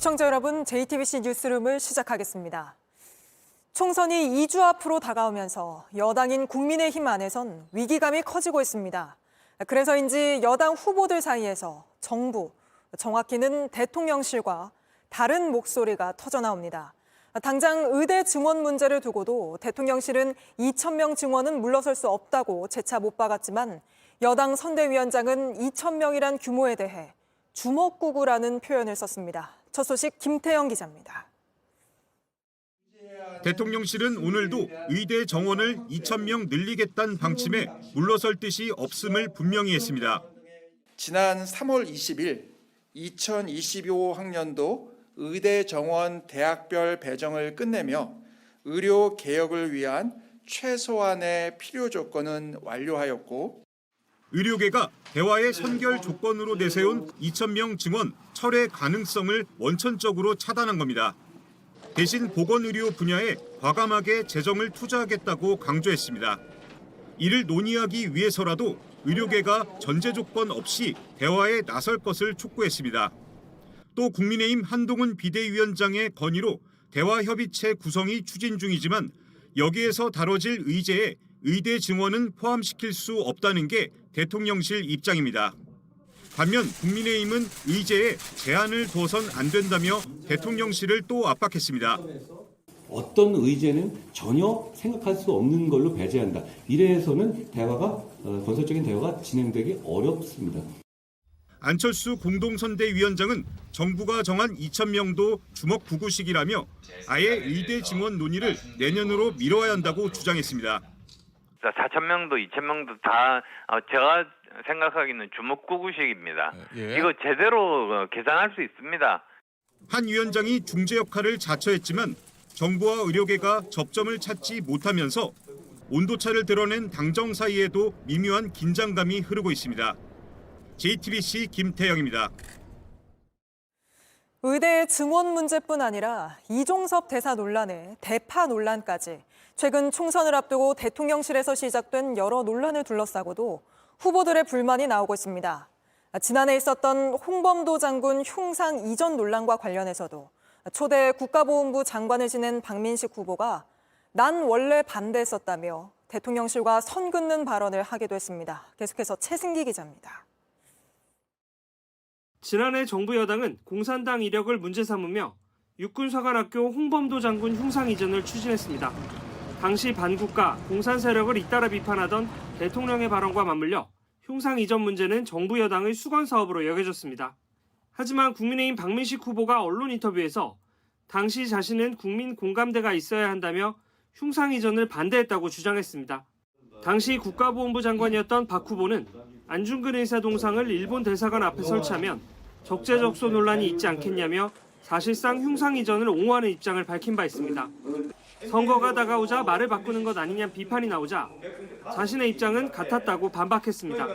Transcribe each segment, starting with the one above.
시청자 여러분, JTBC 뉴스룸을 시작하겠습니다. 총선이 2주 앞으로 다가오면서 여당인 국민의힘 안에선 위기감이 커지고 있습니다. 그래서인지 여당 후보들 사이에서 정부, 정확히는 대통령실과 다른 목소리가 터져나옵니다. 당장 의대 증원 문제를 두고도 대통령실은 2,000명 증원은 물러설 수 없다고 재차 못 박았지만 여당 선대위원장은 2,000명이란 규모에 대해 주먹구구라는 표현을 썼습니다. 첫 소식 김태영 기자입니다. 대통령실은 오늘도 의대 정원을 2,000명 늘리겠다는 방침에 물러설 뜻이 없음을 분명히 했습니다. 지난 3월 20일 2025 학년도 의대 정원 대학별 배정을 끝내며 의료 개혁을 위한 최소한의 필요 조건은 완료하였고 의료계가 대화의 선결 조건으로 내세운 2,000명 증원 철회 가능성을 원천적으로 차단한 겁니다. 대신 보건의료 분야에 과감하게 재정을 투자하겠다고 강조했습니다. 이를 논의하기 위해서라도 의료계가 전제 조건 없이 대화에 나설 것을 촉구했습니다. 또 국민의힘 한동훈 비대위원장의 건의로 대화협의체 구성이 추진 중이지만 여기에서 다뤄질 의제에 의대 증원은 포함시킬 수 없다는 게 대통령실 입장입니다. 반면 국민의힘은 의제에 제한을 둬선 안 된다며 대통령실을 또 압박했습니다. 어떤 의제는 전혀 생각할 수 없는 걸로 배제한다. 이래서는 건설적인 대화가 진행되기 어렵습니다. 안철수 공동선대위원장은 정부가 정한 2,000명도 주먹구구식이라며 아예 의대 증원 논의를 내년으로 미뤄야 한다고 주장했습니다. 4,000명도 2,000명도 다 제가 생각하기는 주먹구구식입니다. 이거 제대로 계산할 수 있습니다. 한 위원장이 중재 역할을 자처했지만 정부와 의료계가 접점을 찾지 못하면서 온도차를 드러낸 당정 사이에도 미묘한 긴장감이 흐르고 있습니다. JTBC 김태영입니다. 의대 증원 문제뿐 아니라 이종섭 대사 논란에 대파 논란까지 최근 총선을 앞두고 대통령실에서 시작된 여러 논란을 둘러싸고도 후보들의 불만이 나오고 있습니다. 지난해 있었던 홍범도 장군 흉상 이전 논란과 관련해서도 초대 국가보훈부 장관을 지낸 박민식 후보가 난 원래 반대했었다며 대통령실과 선 긋는 발언을 하기도 했습니다. 계속해서 최승기 기자입니다. 지난해 정부 여당은 공산당 이력을 문제 삼으며 육군사관학교 홍범도 장군 흉상 이전을 추진했습니다. 당시 반국가 공산 세력을 잇따라 비판하던 대통령의 발언과 맞물려 흉상 이전 문제는 정부 여당의 수건 사업으로 여겨졌습니다. 하지만 국민의힘 박민식 후보가 언론 인터뷰에서 당시 자신은 국민 공감대가 있어야 한다며 흉상 이전을 반대했다고 주장했습니다. 당시 국가보훈부 장관이었던 박 후보는 안중근 의사 동상을 일본 대사관 앞에 설치하면 적재적소 논란이 있지 않겠냐며 사실상 흉상 이전을 옹호하는 입장을 밝힌 바 있습니다. 선거가 다가오자 말을 바꾸는 것 아니냐는 비판이 나오자 자신의 입장은 같았다고 반박했습니다.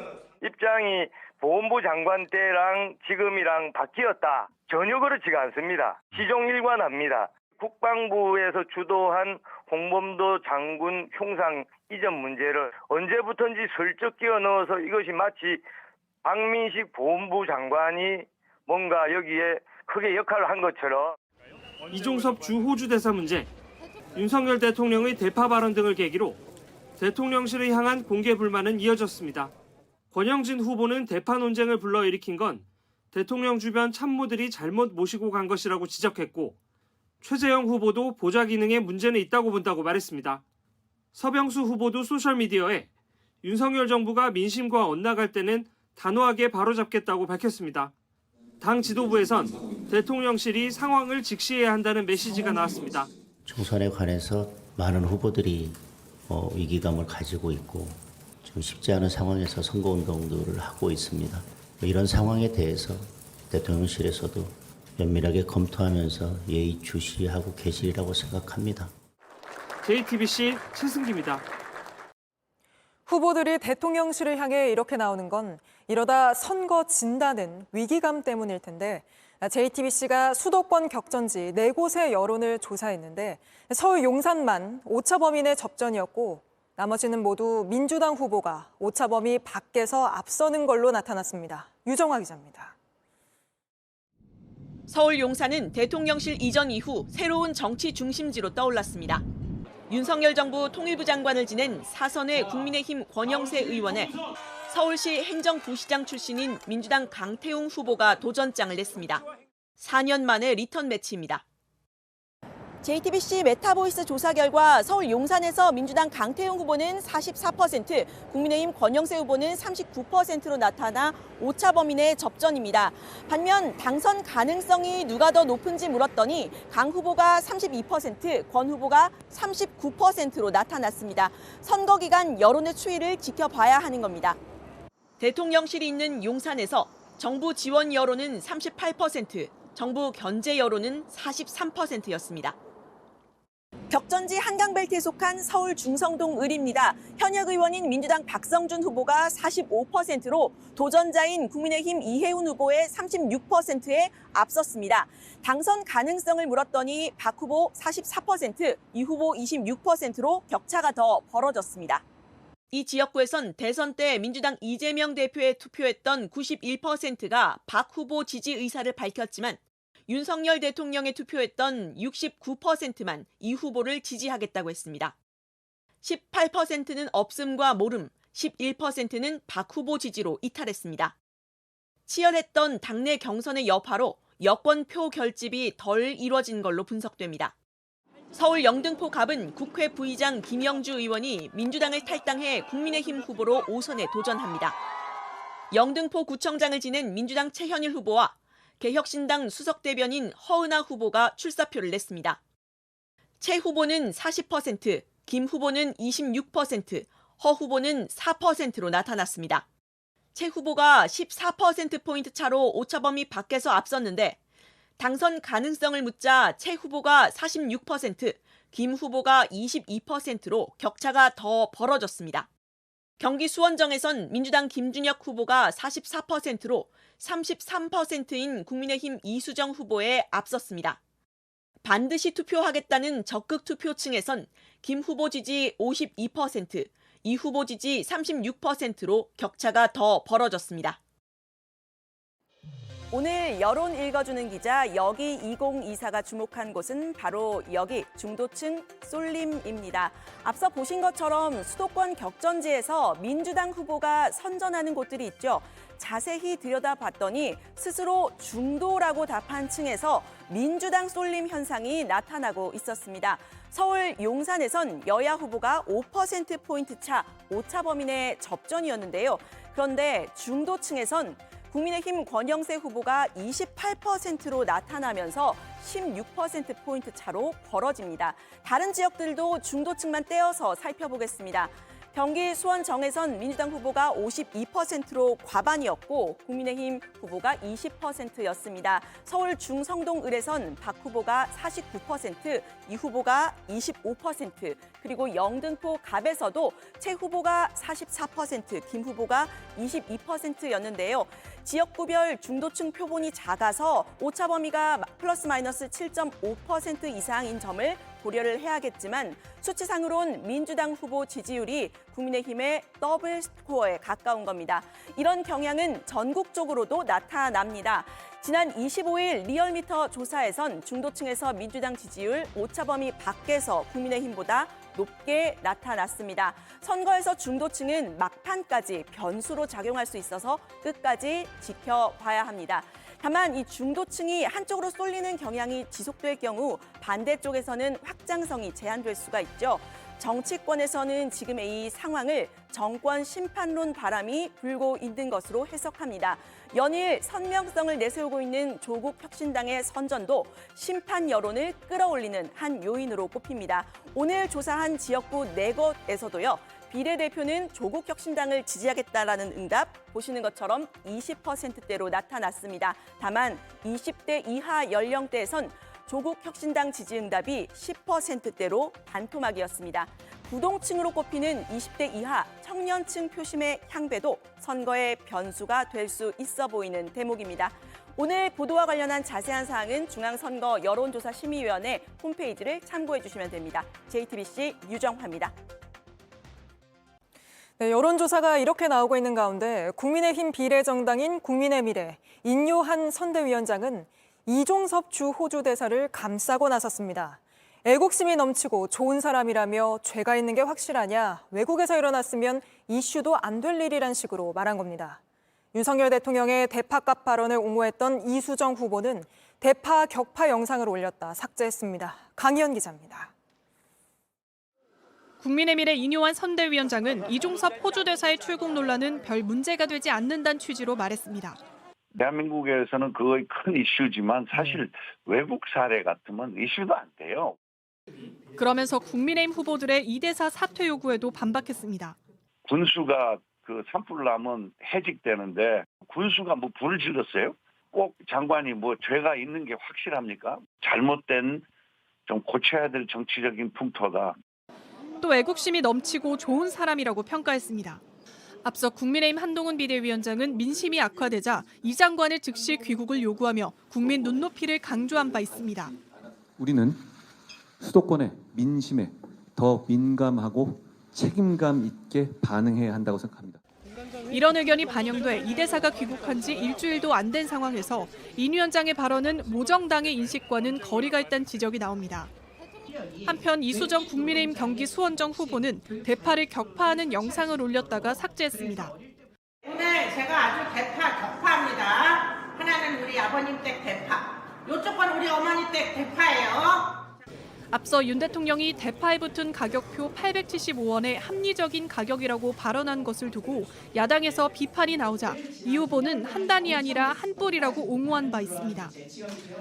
입장이 보훈부 장관 때랑 지금이랑 바뀌었다. 전혀 그렇지가 않습니다. 시종일관합니다. 국방부에서 주도한 홍범도 장군 흉상 이전 문제를 언제부턴지 슬쩍 끼워 넣어서 이것이 마치 박민식 보훈부 장관이 뭔가 여기에 크게 역할을 한 것처럼. 이종섭 주 호주 대사 문제, 윤석열 대통령의 대파 발언 등을 계기로 대통령실을 향한 공개 불만은 이어졌습니다. 권영진 후보는 대파 논쟁을 불러일으킨 건 대통령 주변 참모들이 잘못 모시고 간 것이라고 지적했고 최재형 후보도 보좌 기능에 문제는 있다고 본다고 말했습니다. 서병수 후보도 소셜미디어에 윤석열 정부가 민심과 엇나갈 때는 단호하게 바로잡겠다고 밝혔습니다. 당 지도부에선 대통령실이 상황을 직시해야 한다는 메시지가 나왔습니다. 총선에 관해서 많은 후보들이 위기감을 가지고 있고 좀 쉽지 않은 상황에서 선거운동들을 하고 있습니다. 이런 상황에 대해서 대통령실에서도 면밀하게 검토하면서 예의주시하고 계시리라고 생각합니다. JTBC 최승기입니다. 후보들이 대통령실을 향해 이렇게 나오는 건 이러다 선거 진다는 위기감 때문일 텐데 JTBC가 수도권 격전지 4곳의 여론을 조사했는데 서울 용산만 오차범위 내 접전이었고 나머지는 모두 민주당 후보가 오차범위 밖에서 앞서는 걸로 나타났습니다. 유정화 기자입니다. 서울 용산은 대통령실 이전 이후 새로운 정치 중심지로 떠올랐습니다. 윤석열 정부 통일부 장관을 지낸 사선의 국민의힘 권영세 의원에 서울시 행정부시장 출신인 민주당 강태웅 후보가 도전장을 냈습니다. 4년 만에 리턴 매치입니다. JTBC 메타보이스 조사 결과 서울 용산에서 민주당 강태웅 후보는 44%, 국민의힘 권영세 후보는 39%로 나타나 오차 범위 내 접전입니다. 반면 당선 가능성이 누가 더 높은지 물었더니 강 후보가 32%, 권 후보가 39%로 나타났습니다. 선거 기간 여론의 추이를 지켜봐야 하는 겁니다. 대통령실이 있는 용산에서 정부 지원 여론은 38%, 정부 견제 여론은 43%였습니다. 격전지 한강벨트에 속한 서울 중성동 을입니다. 현역 의원인 민주당 박성준 후보가 45%로 도전자인 국민의힘 이혜훈 후보의 36%에 앞섰습니다. 당선 가능성을 물었더니 박 후보 44%, 이 후보 26%로 격차가 더 벌어졌습니다. 이 지역구에선 대선 때 민주당 이재명 대표에 투표했던 91%가 박 후보 지지 의사를 밝혔지만 윤석열 대통령에 투표했던 69%만 이 후보를 지지하겠다고 했습니다. 18%는 없음과 모름, 11%는 박 후보 지지로 이탈했습니다. 치열했던 당내 경선의 여파로 여권표 결집이 덜 이뤄진 걸로 분석됩니다. 서울 영등포 갑은 국회 부의장 김영주 의원이 민주당을 탈당해 국민의힘 후보로 5선에 도전합니다. 영등포 구청장을 지낸 민주당 최현일 후보와 개혁신당 수석대변인 허은하 후보가 출사표를 냈습니다. 최 후보는 40%, 김 후보는 26%, 허 후보는 4%로 나타났습니다. 최 후보가 14%포인트 차로 오차범위 밖에서 앞섰는데 당선 가능성을 묻자 최 후보가 46%, 김 후보가 22%로 격차가 더 벌어졌습니다. 경기 수원정에선 민주당 김준혁 후보가 44%로 33%인 국민의힘 이수정 후보에 앞섰습니다. 반드시 투표하겠다는 적극 투표층에선 김 후보 지지 52%, 이 후보 지지 36%로 격차가 더 벌어졌습니다. 오늘 여론 읽어주는 기자 여기 2024가 주목한 곳은 바로 여기 중도층 쏠림입니다. 앞서 보신 것처럼 수도권 격전지에서 민주당 후보가 선전하는 곳들이 있죠. 자세히 들여다봤더니 스스로 중도라고 답한 층에서 민주당 쏠림 현상이 나타나고 있었습니다. 서울 용산에선 여야 후보가 5%포인트 차 오차 범위 내 접전이었는데요. 그런데 중도층에선 국민의힘 권영세 후보가 28%로 나타나면서 16%포인트 차로 벌어집니다. 다른 지역들도 중도층만 떼어서 살펴보겠습니다. 경기 수원정에선 민주당 후보가 52%로 과반이었고 국민의힘 후보가 20%였습니다. 서울 중성동을에선 박 후보가 49%, 이 후보가 25%, 그리고 영등포 갑에서도 최 후보가 44%, 김 후보가 22%였는데요. 지역구별 중도층 표본이 작아서 오차 범위가 플러스 마이너스 7.5% 이상인 점을 고려를 해야겠지만 수치상으론 민주당 후보 지지율이 국민의힘의 더블 스코어에 가까운 겁니다. 이런 경향은 전국적으로도 나타납니다. 지난 25일 리얼미터 조사에선 중도층에서 민주당 지지율 오차 범위 밖에서 국민의힘보다 높게 나타났습니다. 선거에서 중도층은 막판까지 변수로 작용할 수 있어서 끝까지 지켜봐야 합니다. 다만 이 중도층이 한쪽으로 쏠리는 경향이 지속될 경우 반대쪽에서는 확장성이 제한될 수가 있죠. 정치권에서는 지금의 이 상황을 정권 심판론 바람이 불고 있는 것으로 해석합니다. 연일 선명성을 내세우고 있는 조국 혁신당의 선전도 심판 여론을 끌어올리는 한 요인으로 꼽힙니다. 오늘 조사한 지역구 4곳에서도요. 비례대표는 조국 혁신당을 지지하겠다라는 응답 보시는 것처럼 20%대로 나타났습니다. 다만 20대 이하 연령대에선 조국 혁신당 지지 응답이 10%대로 반토막이었습니다. 부동층으로 꼽히는 20대 이하 청년층 표심의 향배도 선거의 변수가 될 수 있어 보이는 대목입니다. 오늘 보도와 관련한 자세한 사항은 중앙선거 여론조사심의위원회 홈페이지를 참고해 주시면 됩니다. JTBC 유정화입니다. 네, 여론조사가 이렇게 나오고 있는 가운데 국민의힘 비례정당인 국민의 미래 인요한 선대위원장은 이종섭 주 호주 대사를 감싸고 나섰습니다. 애국심이 넘치고 좋은 사람이라며 죄가 있는 게 확실하냐, 외국에서 일어났으면 이슈도 안 될 일이란 식으로 말한 겁니다. 윤석열 대통령의 대파값 발언을 옹호했던 이수정 후보는 대파 격파 영상을 올렸다 삭제했습니다. 강희연 기자입니다. 국민의미래 이뇨한 선대위원장은 이종섭 호주 대사의 출국 논란은 별 문제가 되지 않는다는 취지로 말했습니다. 대한민국에서는 그거의 큰 이슈지만 사실 외국 사례 같으면 이슈도 안 돼요. 그러면서 국민의힘 후보들의 이 대사 사퇴 요구에도 반박했습니다. 군수가 그 산불 나면 해직되는데 군수가 뭐 불을 질렀어요? 꼭 장관이 뭐 죄가 있는 게 확실합니까? 잘못된 좀 고쳐야 될 정치적인 풍토다. 또 애국심이 넘치고 좋은 사람이라고 평가했습니다. 앞서 국민의힘 한동훈 비대위원장은 민심이 악화되자 이 장관의 즉시 귀국을 요구하며 국민 눈높이를 강조한 바 있습니다. 우리는 수도권의 민심에 더 민감하고 책임감 있게 반응해야 한다고 생각합니다. 이런 의견이 반영돼 이 대사가 귀국한 지 일주일도 안 된 상황에서 인 위원장의 발언은 모정당의 인식과는 거리가 있다는 지적이 나옵니다. 한편 이수정 국민의힘 경기 수원정 후보는 대파를 격파하는 영상을 올렸다가 삭제했습니다. 오늘 제가 아주 대파 격파합니다. 하나는 우리 아버님 댁 대파, 이쪽 건 우리 어머니 댁 대파예요. 앞서 윤 대통령이 대파에 붙은 가격표 875원의 합리적인 가격이라고 발언한 것을 두고 야당에서 비판이 나오자 이 후보는 한 단이 아니라 한 뿔이라고 옹호한 바 있습니다.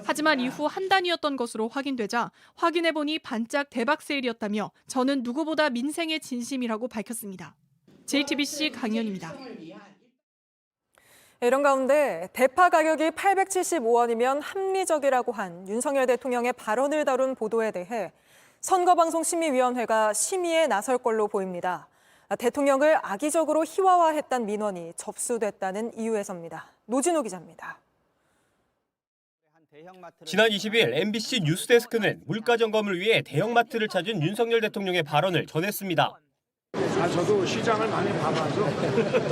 하지만 이후 한 단이었던 것으로 확인되자 확인해보니 반짝 대박 세일이었다며 저는 누구보다 민생의 진심이라고 밝혔습니다. JTBC 강연입니다. 이런 가운데 대파 가격이 875원이면 합리적이라고 한 윤석열 대통령의 발언을 다룬 보도에 대해 선거방송심의위원회가 심의에 나설 걸로 보입니다. 대통령을 악의적으로 희화화했다는 민원이 접수됐다는 이유에서입니다. 노진호 기자입니다. 지난 20일 MBC 뉴스데스크는 물가 점검을 위해 대형마트를 찾은 윤석열 대통령의 발언을 전했습니다. 저도 시장을 많이 봐봐서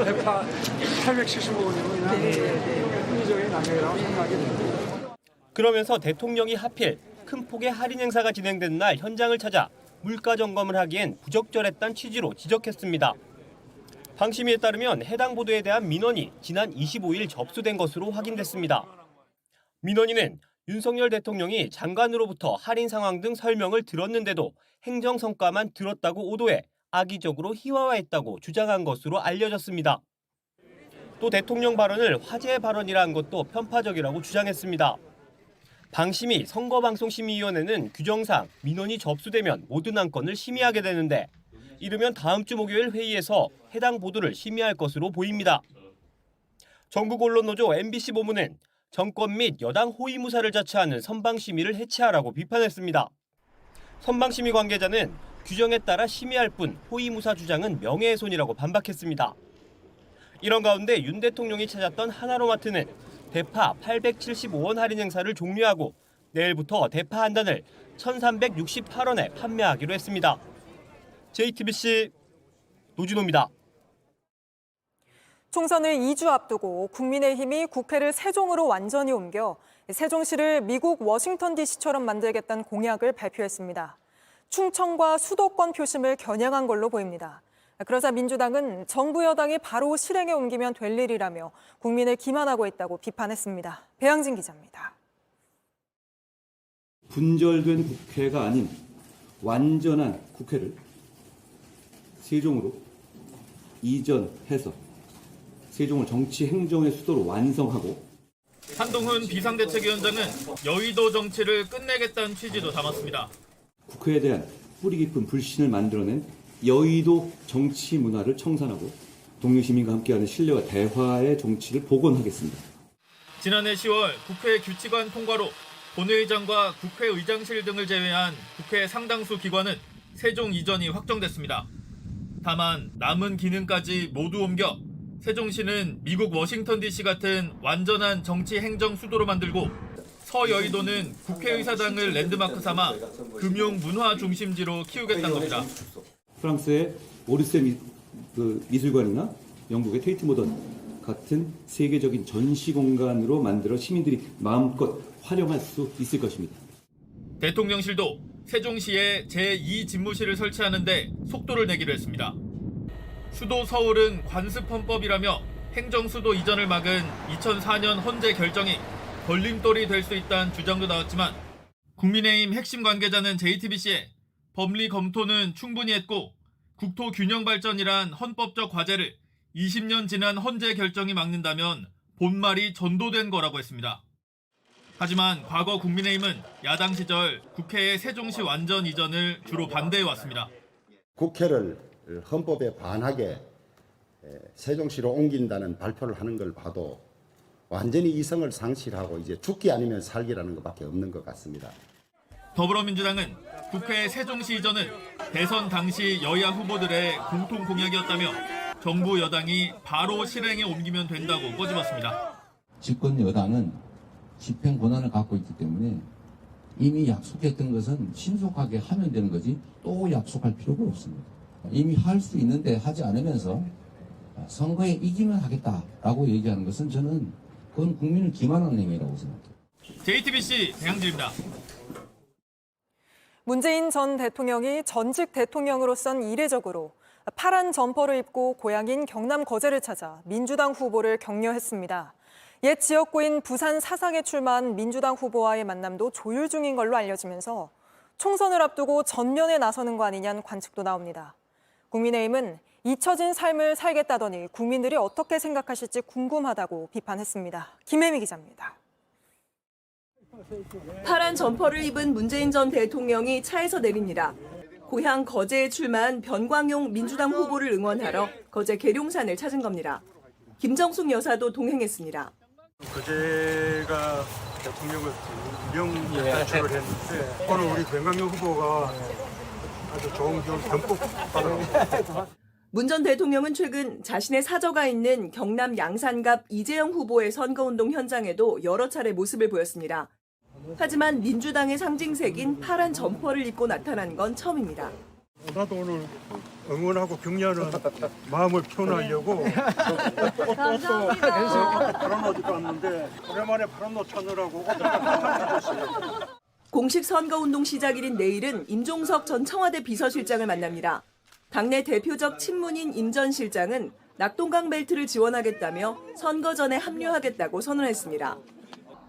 대파 875원이면 합리적인 가격이라고 생각이 듭니다. 그러면서 대통령이 하필 큰 폭의 할인 행사가 진행된 날 현장을 찾아 물가 점검을 하기엔 부적절했다는 취지로 지적했습니다. 방심위에 따르면 해당 보도에 대한 민원이 지난 25일 접수된 것으로 확인됐습니다. 민원인은 윤석열 대통령이 장관으로부터 할인 상황 등 설명을 들었는데도 행정 성과만 들었다고 오도해 악의적으로 희화화했다고 주장한 것으로 알려졌습니다. 또 대통령 발언을 화제의 발언이라 한 것도 편파적이라고 주장했습니다. 방심위 선거방송심의위원회는 규정상 민원이 접수되면 모든 안건을 심의하게 되는데 이르면 다음 주 목요일 회의에서 해당 보도를 심의할 것으로 보입니다. 전국언론노조 MBC 보문은 정권 및 여당 호위무사를 자처하는 선방심의를 해체하라고 비판했습니다. 선방심의 관계자는 규정에 따라 심의할 뿐 호위무사 주장은 명예훼손이라고 반박했습니다. 이런 가운데 윤 대통령이 찾았던 하나로마트는 대파 875원 할인 행사를 종료하고 내일부터 대파 한 단을 1,368원에 판매하기로 했습니다. JTBC 노진호입니다. 총선을 2주 앞두고 국민의힘이 국회를 세종으로 완전히 옮겨 세종시를 미국 워싱턴 DC처럼 만들겠다는 공약을 발표했습니다. 충청과 수도권 표심을 겨냥한 걸로 보입니다. 그러자 민주당은 정부 여당이 바로 실행에 옮기면 될 일이라며 국민을 기만하고 있다고 비판했습니다. 배양진 기자입니다. 분절된 국회가 아닌 완전한 국회를 세종으로 이전해서 세종을 정치 행정의 수도로 완성하고 한동훈 비상대책위원장은 여의도 정치를 끝내겠다는 취지도 담았습니다. 국회에 대한 뿌리 깊은 불신을 만들어낸 여의도 정치 문화를 청산하고 동료 시민과 함께하는 신뢰와 대화의 정치를 복원하겠습니다. 지난해 10월 국회 규칙안 통과로 본회의장과 국회의장실 등을 제외한 국회 상당수 기관은 세종 이전이 확정됐습니다. 다만 남은 기능까지 모두 옮겨 세종시는 미국 워싱턴 DC 같은 완전한 정치 행정 수도로 만들고 서여의도는 국회의사당을 랜드마크 삼아 금융 문화 중심지로 키우겠다는 겁니다. 프랑스의 오르세 미술관이나 영국의 테이트 모던 같은 세계적인 전시 공간으로 만들어 시민들이 마음껏 활용할 수 있을 것입니다. 대통령실도 세종시에 제2집무실을 설치하는데 속도를 내기로 했습니다. 수도 서울은 관습헌법이라며 행정수도 이전을 막은 2004년 헌재 결정이 걸림돌이 될 수 있다는 주장도 나왔지만 국민의힘 핵심 관계자는 JTBC에 법리 검토는 충분히 했고 국토균형발전이란 헌법적 과제를 20년 지난 헌재 결정이 막는다면 본말이 전도된 거라고 했습니다. 하지만 과거 국민의힘은 야당 시절 국회의 세종시 완전 이전을 주로 반대해왔습니다. 국회를 헌법에 반하게 세종시로 옮긴다는 발표를 하는 걸 봐도 완전히 이성을 상실하고 이제 죽기 아니면 살기라는 것밖에 없는 것 같습니다. 더불어민주당은 국회 세종시 이전은 대선 당시 여야 후보들의 공통 공약이었다며 정부 여당이 바로 실행에 옮기면 된다고 꼬집었습니다. 집권 여당은 집행 권한을 갖고 있기 때문에 이미 약속했던 것은 신속하게 하면 되는 거지 또 약속할 필요가 없습니다. 이미 할 수 있는데 하지 않으면서 선거에 이기면 하겠다라고 얘기하는 것은 저는 그건 국민을 기만하는 행위라고 생각해요. JTBC 배양지입니다. 문재인 전 대통령이 전직 대통령으로선 이례적으로 파란 점퍼를 입고 고향인 경남 거제를 찾아 민주당 후보를 격려했습니다. 옛 지역구인 부산 사상에 출마한 민주당 후보와의 만남도 조율 중인 걸로 알려지면서 총선을 앞두고 전면에 나서는 거 아니냐는 관측도 나옵니다. 국민의힘은 잊혀진 삶을 살겠다더니 국민들이 어떻게 생각하실지 궁금하다고 비판했습니다. 김혜미 기자입니다. 파란 점퍼를 입은 문재인 전 대통령이 차에서 내립니다. 고향 거제에 출마한 변광용 민주당 후보를 응원하러 거제 계룡산을 찾은 겁니다. 김정숙 여사도 동행했습니다. 거제가 대통령을 유명단축을 했는데 오늘 우리 변광용 후보가 아주 좋은 기운 듬뿍 받았습니다. 문 전 대통령은 최근 자신의 사저가 있는 경남 양산갑 이재영 후보의 선거운동 현장에도 여러 차례 모습을 보였습니다. 하지만 민주당의 상징색인 파란 점퍼를 입고 나타난 건 처음입니다. 나도 오늘 응원하고 격려하는 마음을 표현하려고 옷도 파란 옷 입고 왔는데 오랜만에 파란 옷 찾느라고 옷을 찾았어요. 공식 선거운동 시작일인 내일은 임종석 전 청와대 비서실장을 만납니다. 당내 대표적 친문인 임 전 실장은 낙동강 벨트를 지원하겠다며 선거 전에 합류하겠다고 선언했습니다.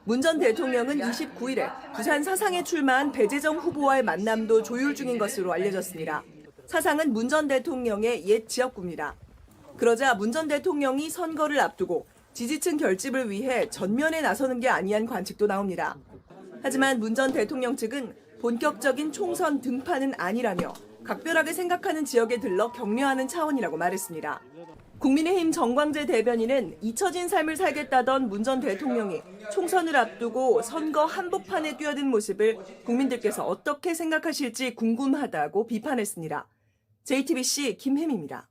문 전 대통령은 29일에 부산 사상에 출마한 배재정 후보와의 만남도 조율 중인 것으로 알려졌습니다. 사상은 문 전 대통령의 옛 지역구입니다. 그러자 문 전 대통령이 선거를 앞두고 지지층 결집을 위해 전면에 나서는 게 아니한 관측도 나옵니다. 하지만 문 전 대통령 측은 본격적인 총선 등판은 아니라며 각별하게 생각하는 지역에 들러 격려하는 차원이라고 말했습니다. 국민의힘 정광재 대변인은 잊혀진 삶을 살겠다던 문 전 대통령이 총선을 앞두고 선거 한복판에 뛰어든 모습을 국민들께서 어떻게 생각하실지 궁금하다고 비판했습니다. JTBC 김혜미입니다.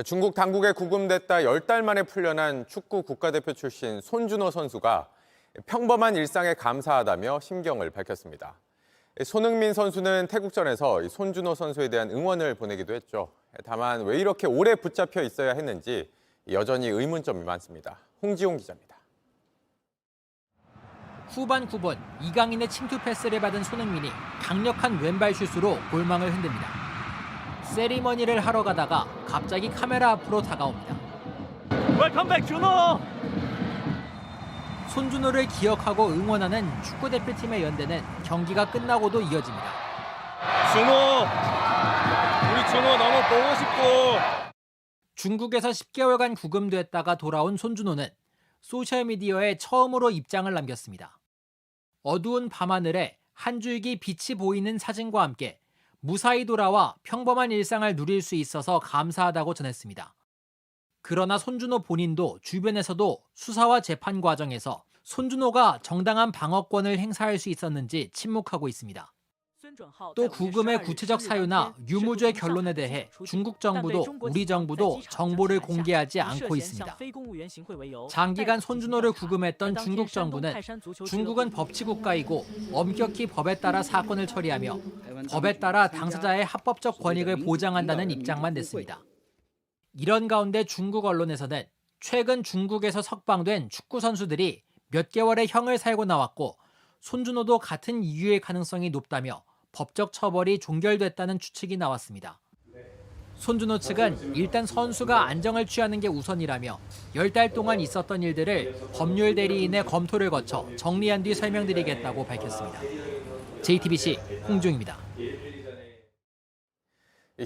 중국 당국에 구금됐다 10달 만에 풀려난 축구 국가대표 출신 손준호 선수가 평범한 일상에 감사하다며 심경을 밝혔습니다. 손흥민 선수는 태국전에서 손준호 선수에 대한 응원을 보내기도 했죠. 다만 왜 이렇게 오래 붙잡혀 있어야 했는지 여전히 의문점이 많습니다. 홍지용 기자입니다. 후반 9분 이강인의 침투 패스를 받은 손흥민이 강력한 왼발 슛으로 골망을 흔듭니다. 세리머니를 하러 가다가 갑자기 카메라 앞으로 다가옵니다. 웰컴백 준호! 손준호를 기억하고 응원하는 축구대표팀의 연대는 경기가 끝나고도 이어집니다. 준호! 우리 준호 너무 보고 싶고. 중국에서 10개월간 구금됐다가 돌아온 손준호는 소셜미디어에 처음으로 입장을 남겼습니다. 어두운 밤하늘에 한 줄기 빛이 보이는 사진과 함께 무사히 돌아와 평범한 일상을 누릴 수 있어서 감사하다고 전했습니다. 그러나 손준호 본인도 주변에서도 수사와 재판 과정에서 손준호가 정당한 방어권을 행사할 수 있었는지 침묵하고 있습니다. 또 구금의 구체적 사유나 유무죄 결론에 대해 중국 정부도 우리 정부도 정보를 공개하지 않고 있습니다. 장기간 손준호를 구금했던 중국 정부는 중국은 법치국가이고 엄격히 법에 따라 사건을 처리하며 법에 따라 당사자의 합법적 권익을 보장한다는 입장만 냈습니다. 이런 가운데 중국 언론에서는 최근 중국에서 석방된 축구 선수들이 몇 개월의 형을 살고 나왔고 손준호도 같은 이유의 가능성이 높다며 법적 처벌이 종결됐다는 추측이 나왔습니다. 손준호 측은 일단 선수가 안정을 취하는 게 우선이라며 10달 동안 있었던 일들을 법률 대리인의 검토를 거쳐 정리한 뒤 설명드리겠다고 밝혔습니다. JTBC 홍중입니다.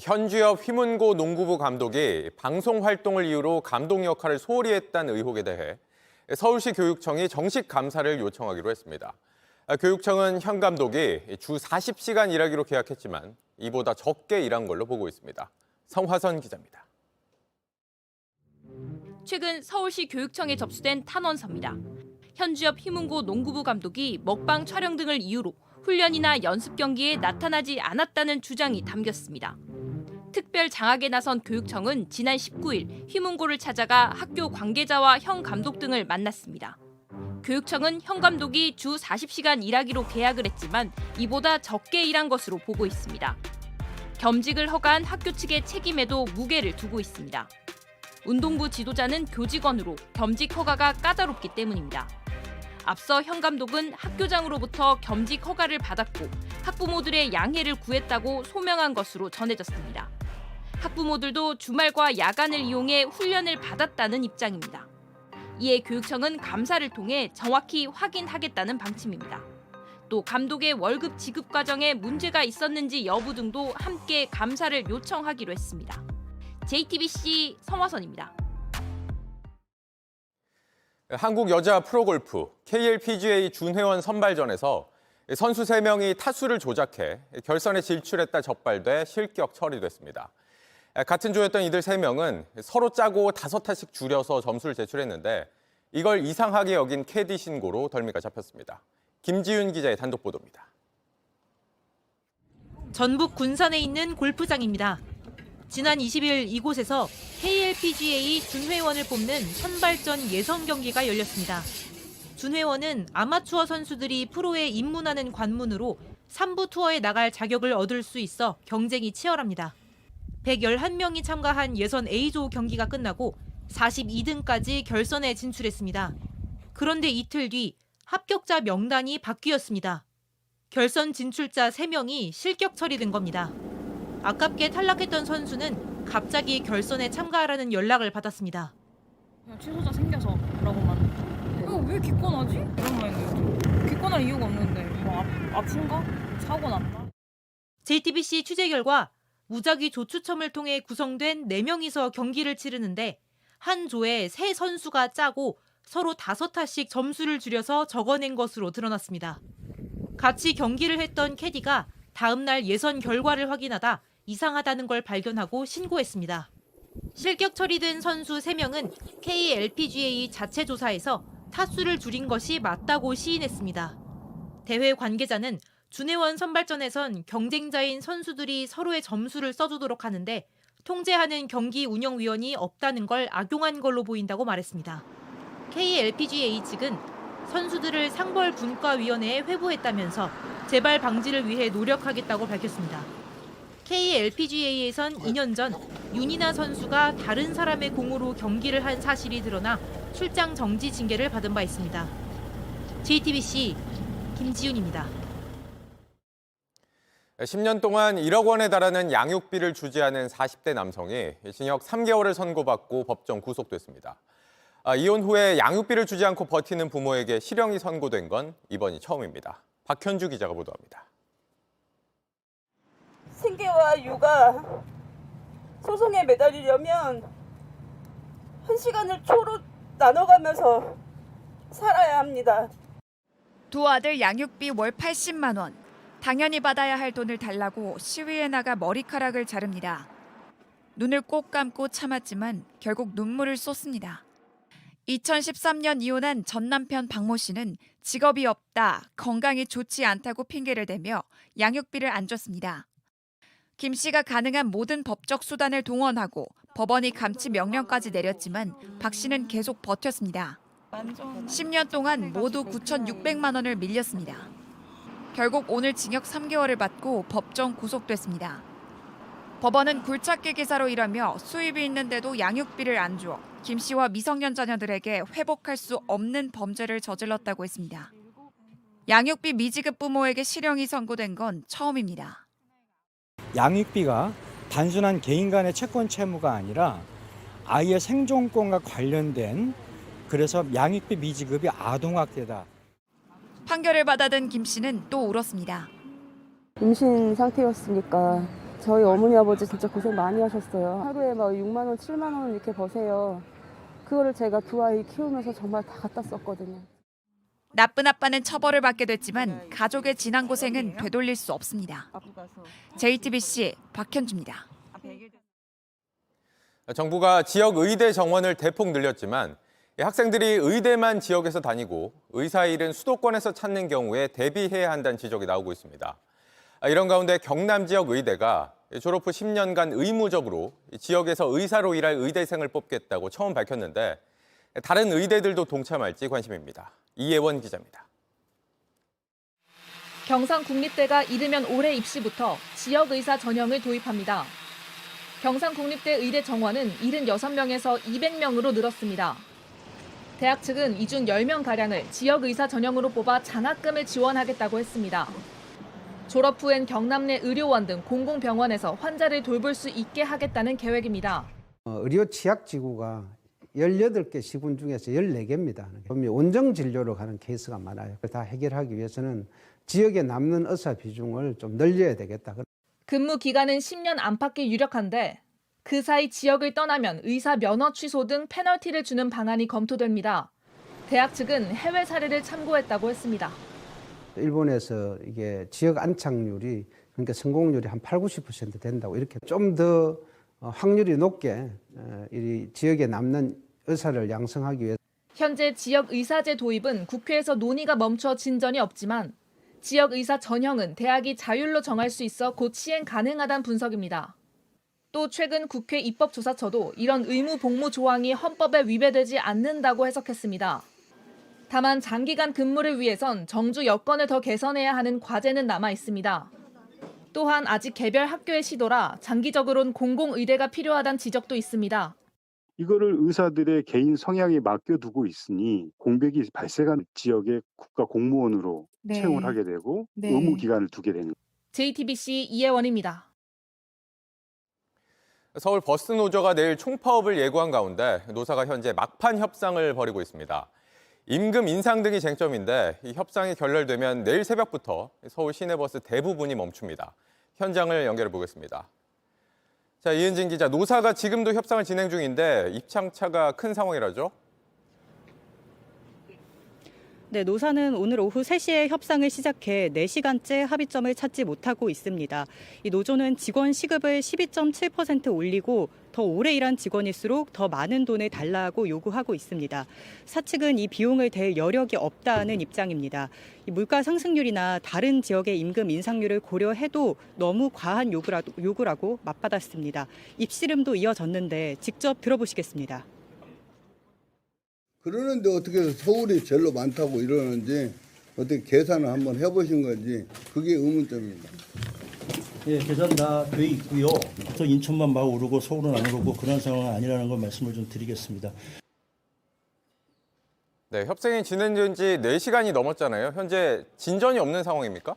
현주엽 휘문고 농구부 감독이 방송 활동을 이유로 감독 역할을 소홀히 했다는 의혹에 대해 서울시 교육청이 정식 감사를 요청하기로 했습니다. 교육청은 현 감독이 주 40시간 일하기로 계약했지만 이보다 적게 일한 걸로 보고 있습니다. 성화선 기자입니다. 최근 서울시 교육청에 접수된 탄원서입니다. 현주엽 휘문고 농구부 감독이 먹방 촬영 등을 이유로 훈련이나 연습 경기에 나타나지 않았다는 주장이 담겼습니다. 특별 장학에 나선 교육청은 지난 19일 휘문고를 찾아가 학교 관계자와 현 감독 등을 만났습니다. 교육청은 현 감독이 주 40시간 일하기로 계약을 했지만 이보다 적게 일한 것으로 보고 있습니다. 겸직을 허가한 학교 측의 책임에도 무게를 두고 있습니다. 운동부 지도자는 교직원으로 겸직 허가가 까다롭기 때문입니다. 앞서 현 감독은 학교장으로부터 겸직 허가를 받았고 학부모들의 양해를 구했다고 소명한 것으로 전해졌습니다. 학부모들도 주말과 야간을 이용해 훈련을 받았다는 입장입니다. 이에 교육청은 감사를 통해 정확히 확인하겠다는 방침입니다. 또 감독의 월급 지급 과정에 문제가 있었는지 여부 등도 함께 감사를 요청하기로 했습니다. JTBC 성화선입니다. 한국 여자 프로골프 KLPGA 준회원 선발전에서 선수 3명이 타수를 조작해 결선에 진출했다 적발돼 실격 처리됐습니다. 같은 조였던 이들 3명은 서로 짜고 5타씩 줄여서 점수를 제출했는데 이걸 이상하게 여긴 캐디 신고로 덜미가 잡혔습니다. 김지윤 기자의 단독 보도입니다. 전북 군산에 있는 골프장입니다. 지난 20일 이곳에서 KLPGA 준회원을 뽑는 선발전 예선 경기가 열렸습니다. 준회원은 아마추어 선수들이 프로에 입문하는 관문으로 3부 투어에 나갈 자격을 얻을 수 있어 경쟁이 치열합니다. 111명이 참가한 예선 A조 경기가 끝나고 42등까지 결선에 진출했습니다. 그런데 이틀 뒤 합격자 명단이 바뀌었습니다. 결선 진출자 3명이 실격 처리된 겁니다. 아깝게 탈락했던 선수는 갑자기 결선에 참가하라는 연락을 받았습니다. 그냥 취소자 생겨서라고만. 이거 왜 기권하지? 이런 마인드였죠. 기권할 이유가 없는데 뭐 아픈가? 사고 났다. JTBC 취재 결과 무작위 조추첨을 통해 구성된 4명이서 경기를 치르는데 한 조에 3선수가 짜고 서로 5타씩 점수를 줄여서 적어낸 것으로 드러났습니다. 같이 경기를 했던 캐디가 다음 날 예선 결과를 확인하다 이상하다는 걸 발견하고 신고했습니다. 실격 처리된 선수 3명은 KLPGA 자체 조사에서 타수를 줄인 것이 맞다고 시인했습니다. 대회 관계자는 준회원 선발전에선 경쟁자인 선수들이 서로의 점수를 써주도록 하는데 통제하는 경기 운영위원이 없다는 걸 악용한 걸로 보인다고 말했습니다. KLPGA 측은 선수들을 상벌분과위원회에 회부했다면서 재발 방지를 위해 노력하겠다고 밝혔습니다. KLPGA에선 2년 전 윤이나 선수가 다른 사람의 공으로 경기를 한 사실이 드러나 출장 정지 징계를 받은 바 있습니다. JTBC 김지윤입니다. 10년 동안 1억 원에 달하는 양육비를 주지하는 40대 남성이 징역 3개월을 선고받고 법정 구속됐습니다. 이혼 후에 양육비를 주지 않고 버티는 부모에게 실형이 선고된 건 이번이 처음입니다. 박현주 기자가 보도합니다. 생계와 육아 소송에 매달리려면 1시간을 초로 나눠가면서 살아야 합니다. 두 아들 양육비 월 80만 원. 당연히 받아야 할 돈을 달라고 시위에 나가 머리카락을 자릅니다. 눈을 꼭 감고 참았지만 결국 눈물을 쏟습니다. 2013년 이혼한 전 남편 박모 씨는 직업이 없다, 건강이 좋지 않다고 핑계를 대며 양육비를 안 줬습니다. 김 씨가 가능한 모든 법적 수단을 동원하고 법원이 감치 명령까지 내렸지만 박 씨는 계속 버텼습니다. 10년 동안 모두 9,600만 원을 밀렸습니다. 결국 오늘 징역 3개월을 받고 법정 구속됐습니다. 법원은 굴착기 기사로 일하며 수입이 있는데도 양육비를 안 주어 김 씨와 미성년 자녀들에게 회복할 수 없는 범죄를 저질렀다고 했습니다. 양육비 미지급 부모에게 실형이 선고된 건 처음입니다. 양육비가 단순한 개인 간의 채권 채무가 아니라 아이의 생존권과 관련된 그래서 양육비 미지급이 아동학대다. 판결을 받아든 김 씨는 또 울었습니다. 임신 상태였으니까 저희 어머니 아버지 진짜 고생 많이 하셨어요. 하루에 막 6만 원, 7만 원 이렇게 버세요. 그거를 제가 두 아이 키우면서 정말 다 갖다 썼거든요. 나쁜 아빠는 처벌을 받게 됐지만 가족의 지난 고생은 되돌릴 수 없습니다. JTBC 박현주입니다. 정부가 지역 의대 정원을 대폭 늘렸지만 학생들이 의대만 지역에서 다니고 의사 일은 수도권에서 찾는 경우에 대비해야 한다는 지적이 나오고 있습니다. 이런 가운데 경남 지역 의대가 졸업 후 10년간 의무적으로 지역에서 의사로 일할 의대생을 뽑겠다고 처음 밝혔는데 다른 의대들도 동참할지 관심입니다. 이예원 기자입니다. 경상국립대가 이르면 올해 입시부터 지역의사 전형을 도입합니다. 경상국립대 의대 정원은 76명에서 200명으로 늘었습니다. 대학 측은 이 중 10명가량을 지역의사 전형으로 뽑아 장학금을 지원하겠다고 했습니다. 졸업 후엔 경남 내 의료원 등 공공병원에서 환자를 돌볼 수 있게 하겠다는 계획입니다. 의료 취약지구가 18개 시군 중에서 14개입니다. 원정 진료로 가는 케이스가 많아요. 다 해결하기 위해서는 지역에 남는 의사 비중을 좀 늘려야 되겠다. 근무 기간은 10년 안팎이 유력한데 그 사이 지역을 떠나면 의사 면허 취소 등 페널티를 주는 방안이 검토됩니다. 대학 측은 해외 사례를 참고했다고 했습니다. 일본에서 이게 지역 안착률이 그러니까 성공률이 한 80~90% 된다고 이렇게 좀 더 확률이 높게 이 지역에 남는 의사를 양성하기 위해 현재 지역 의사제 도입은 국회에서 논의가 멈춰 진전이 없지만 지역 의사 전형은 대학이 자율로 정할 수 있어 곧 시행 가능하다는 분석입니다. 또 최근 국회 입법조사처도 이런 의무 복무 조항이 헌법에 위배되지 않는다고 해석했습니다. 다만 장기간 근무를 위해선 정주 여건을 더 개선해야 하는 과제는 남아 있습니다. 또한 아직 개별 학교의 시도라 장기적으로는 공공의대가 필요하다는 지적도 있습니다. 이거를 의사들의 개인 성향에 맡겨두고 있으니 공백이 발생한 지역의 국가 공무원으로 채용을 하게 되고 의무 기간을 두게 되는 거예요. JTBC 이혜원입니다. 서울 버스 노조가 내일 총파업을 예고한 가운데 노사가 현재 막판 협상을 벌이고 있습니다. 임금 인상 등이 쟁점인데 이 협상이 결렬되면 내일 새벽부터 서울 시내버스 대부분이 멈춥니다. 현장을 연결해 보겠습니다. 자, 이은진 기자, 노사가 지금도 협상을 진행 중인데 입장차가 큰 상황이라죠? 네, 노사는 오늘 오후 3시에 협상을 시작해 4시간째 합의점을 찾지 못하고 있습니다. 이 노조는 직원 시급을 12.7% 올리고 더 오래 일한 직원일수록 더 많은 돈을 달라고 요구하고 있습니다. 사측은 이 비용을 댈 여력이 없다는 입장입니다. 이 물가 상승률이나 다른 지역의 임금 인상률을 고려해도 너무 과한 요구라고 맞받았습니다. 입씨름도 이어졌는데 직접 들어보시겠습니다. 그러는데 어떻게 서울이 제일로 많다고 이러는지 어떻게 계산을 한번 해보신 건지 그게 의문점입니다. 예, 계산 다 돼 있고요. 또 인천만 막 오르고 서울은 안 오르고 그런 상황은 아니라는 걸 말씀을 좀 드리겠습니다. 네, 협상이 진행된 지 4시간이 넘었잖아요. 현재 진전이 없는 상황입니까?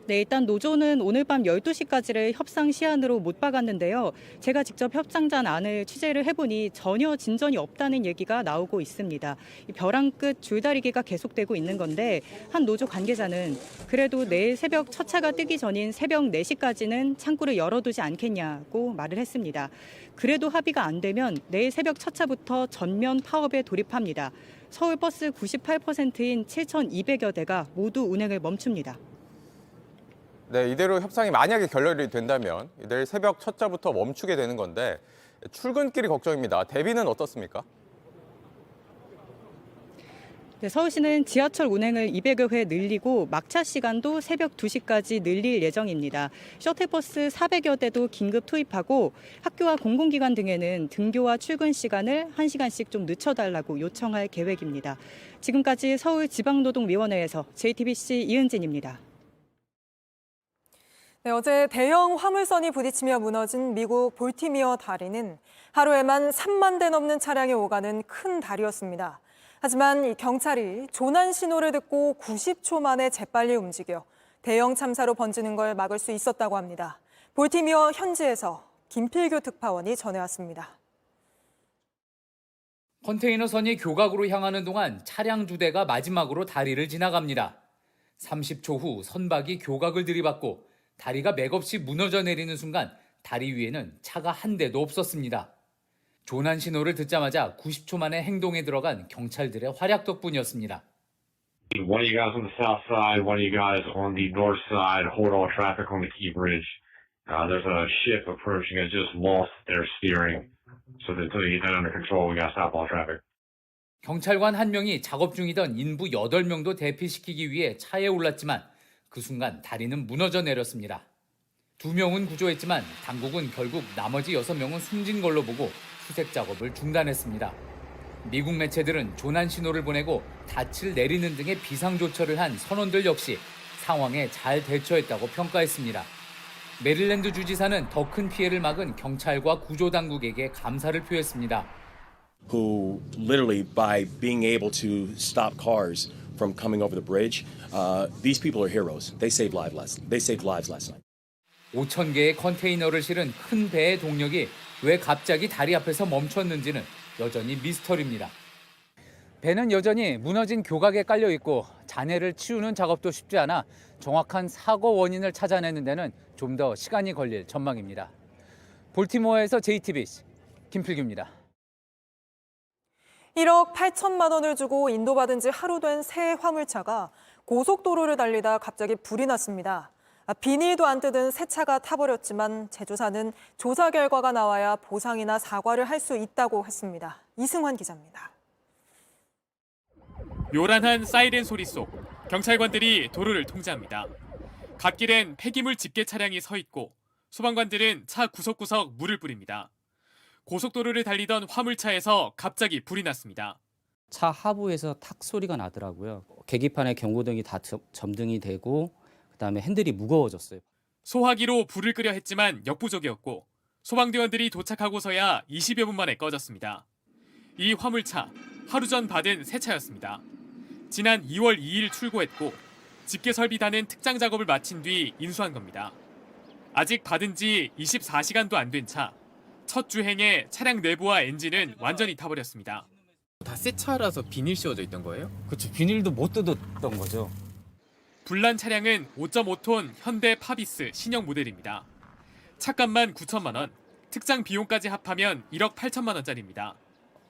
네, 일단 노조는 오늘 밤 12시까지를 협상 시한으로 못 박았는데요. 제가 직접 협상자 안을 취재를 해보니 전혀 진전이 없다는 얘기가 나오고 있습니다. 이 벼랑 끝 줄다리기가 계속되고 있는 건데 한 노조 관계자는 그래도 내일 새벽 첫 차가 뜨기 전인 새벽 4시까지는 창구를 열어두지 않겠냐고 말을 했습니다. 그래도 합의가 안 되면 내일 새벽 첫 차부터 전면 파업에 돌입합니다. 서울버스 98%인 7,200여 대가 모두 운행을 멈춥니다. 네, 이대로 협상이 만약에 결렬이 된다면 내일 새벽 첫 차부터 멈추게 되는 건데 출근길이 걱정입니다. 대비는 어떻습니까? 네, 서울시는 지하철 운행을 200여 회 늘리고 막차 시간도 새벽 2시까지 늘릴 예정입니다. 셔틀버스 400여 대도 긴급 투입하고 학교와 공공기관 등에는 등교와 출근 시간을 1시간씩 좀 늦춰달라고 요청할 계획입니다. 지금까지 서울지방노동위원회에서 JTBC 이은진입니다. 네, 어제 대형 화물선이 부딪히며 무너진 미국 볼티미어 다리는 하루에만 3만 대 넘는 차량이 오가는 큰 다리였습니다. 하지만 이 경찰이 조난 신호를 듣고 90초 만에 재빨리 움직여 대형 참사로 번지는 걸 막을 수 있었다고 합니다. 볼티미어 현지에서 김필규 특파원이 전해왔습니다. 컨테이너선이 교각으로 향하는 동안 차량 2대가 마지막으로 다리를 지나갑니다. 30초 후 선박이 교각을 들이받고 다리가 맥없이 무너져 내리는 순간 다리 위에는 차가 한 대도 없었습니다. 조난 신호를 듣자마자 90초 만에 행동에 들어간 경찰들의 활약 덕분이었습니다. One of you guys on the south side, one of you guys on the north side, hold all traffic on the Key Bridge. There's a ship approaching. It just lost their steering. So until you get that under control, we gotta stop all traffic. 경찰관 1명이 작업 중이던 인부 8명도 대피시키기 위해 차에 올랐지만 그 순간 다리는 무너져 내렸습니다. 2명은 구조했지만 당국은 결국 나머지 6명은 숨진 걸로 보고 수색 작업을 중단했습니다. 미국 매체들은 조난 신호를 보내고 닻을 내리는 등의 비상조처를 한 선원들 역시 상황에 잘 대처했다고 평가했습니다. 메릴랜드 주지사는 더 큰 피해를 막은 경찰과 구조당국에게 감사를 표했습니다. Who literally by being able to stop cars from coming over the bridge, these people are heroes. They saved lives last night. 5,000개의 컨테이너를 실은 큰 배의 동력이 왜 갑자기 다리 앞에서 멈췄는지는 여전히 미스터리입니다. 배는 여전히 무너진 교각에 깔려 있고 잔해를 치우는 작업도 쉽지 않아 정확한 사고 원인을 찾아내는 데는 좀 더 시간이 걸릴 전망입니다. 볼티모어에서 JTBC 김필규입니다. 1억 8천만 원을 주고 인도받은 지 하루 된 새 화물차가 고속도로를 달리다 갑자기 불이 났습니다. 비닐도 안 뜯은 새 차가 타버렸지만 제조사는 조사 결과가 나와야 보상이나 사과를 할 수 있다고 했습니다. 이승환 기자입니다. 요란한 사이렌 소리 속 경찰관들이 도로를 통제합니다. 갓길엔 폐기물 집게 차량이 서 있고 소방관들은 차 구석구석 물을 뿌립니다. 고속도로를 달리던 화물차에서 갑자기 불이 났습니다. 차 하부에서 탁 소리가 나더라고요. 계기판에 경고등이 다 점등이 되고 그다음에 핸들이 무거워졌어요. 소화기로 불을 끄려 했지만 역부족이었고 소방대원들이 도착하고서야 20여 분 만에 꺼졌습니다. 이 화물차 하루 전 받은 새 차였습니다. 지난 2월 2일 출고했고 집게 설비단은 특장 작업을 마친 뒤 인수한 겁니다. 아직 받은 지 24시간도 안 된 차. 첫 주행에 차량 내부와 엔진은 완전히 타버렸습니다. 다 새 차라서 비닐 씌워져 있던 거예요? 그렇죠. 비닐도 못 뜯었던 거죠. 불난 차량은 5.5톤 현대 파비스 신형 모델입니다. 차값만 9천만 원, 특장 비용까지 합하면 1억 8천만 원짜리입니다.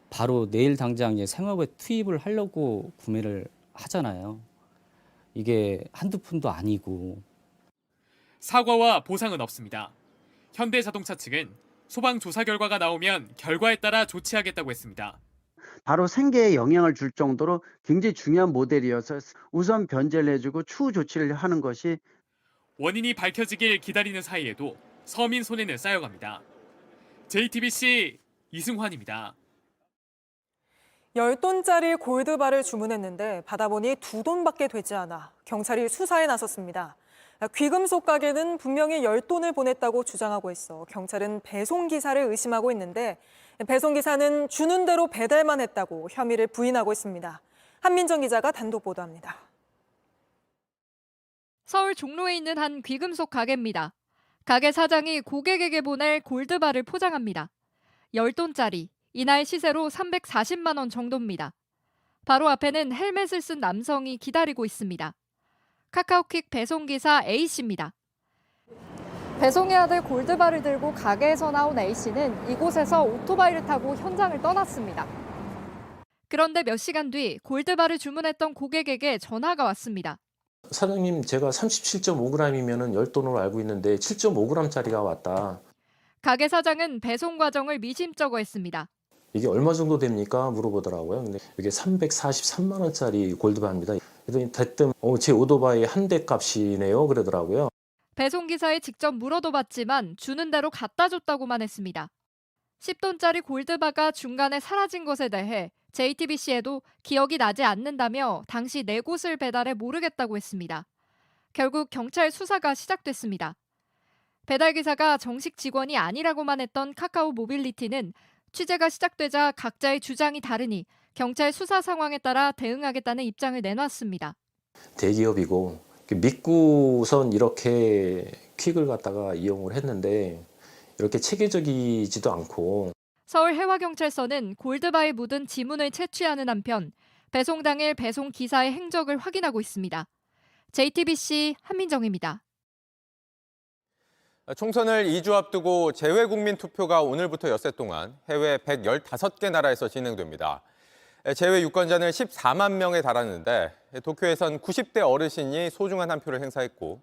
바로 내일 당장 생업에 투입을 하려고 구매를 하잖아요. 이게 한두 푼도 아니고. 사과와 보상은 없습니다. 현대자동차 측은 소방 조사 결과가 나오면 결과에 따라 조치하겠다고 했습니다. 바로 생계에 영향을 줄 정도로 굉장히 중요한 모델이어서 우선 변제를 해주고 추후 조치를 하는 것이 원인이 밝혀지길 기다리는 사이에도 서민 손해는 쌓여갑니다. JTBC 이승환입니다. 10돈짜리 골드바를 주문했는데 받아보니 2돈밖에 되지 않아 경찰이 수사에 나섰습니다. 귀금속 가게는 분명히 10돈을 보냈다고 주장하고 있어 경찰은 배송기사를 의심하고 있는데 배송기사는 주는 대로 배달만 했다고 혐의를 부인하고 있습니다. 한민정 기자가 단독 보도합니다. 서울 종로에 있는 한 귀금속 가게입니다. 가게 사장이 고객에게 보낼 골드바를 포장합니다. 10돈짜리, 이날 시세로 340만 원 정도입니다. 바로 앞에는 헬멧을 쓴 남성이 기다리고 있습니다. 카카오킥 배송기사 A씨입니다. 배송해야 될 골드바를 들고 가게에서 나온 A씨는 이곳에서 오토바이를 타고 현장을 떠났습니다. 그런데 몇 시간 뒤 골드바를 주문했던 고객에게 전화가 왔습니다. 사장님, 제가 37.5g이면 10돈으로 알고 있는데 7.5g짜리가 왔다. 가게 사장은 배송 과정을 미심쩍어했습니다. 이게 얼마 정도 됩니까? 물어보더라고요. 근데 이게 343만 원짜리 골드바입니다. 그랬더니 대뜸 제 오토바이 한 대 값이네요. 그러더라고요. 배송기사에 직접 물어도 봤지만 주는 대로 갖다 줬다고만 했습니다. 10돈짜리 골드바가 중간에 사라진 것에 대해 JTBC에도 기억이 나지 않는다며 당시 4곳을 배달해 모르겠다고 했습니다. 결국 경찰 수사가 시작됐습니다. 배달기사가 정식 직원이 아니라고만 했던 카카오 모빌리티는 취재가 시작되자 각자의 주장이 다르니 경찰 수사 상황에 따라 대응하겠다는 입장을 내놨습니다. 대기업이고 믿고선 이렇게 퀵을 갖다가 이용을 했는데 이렇게 체계적이지도 않고. 서울 해화경찰서는 골드바에 묻은 지문을 채취하는 한편 배송 당일 배송 기사의 행적을 확인하고 있습니다. JTBC 한민정입니다. 총선을 2주 앞두고 재외국민 투표가 오늘부터 엿새 동안 해외 115개 나라에서 진행됩니다. 재외 유권자는 14만 명에 달하는데 도쿄에선 90대 어르신이 소중한 한 표를 행사했고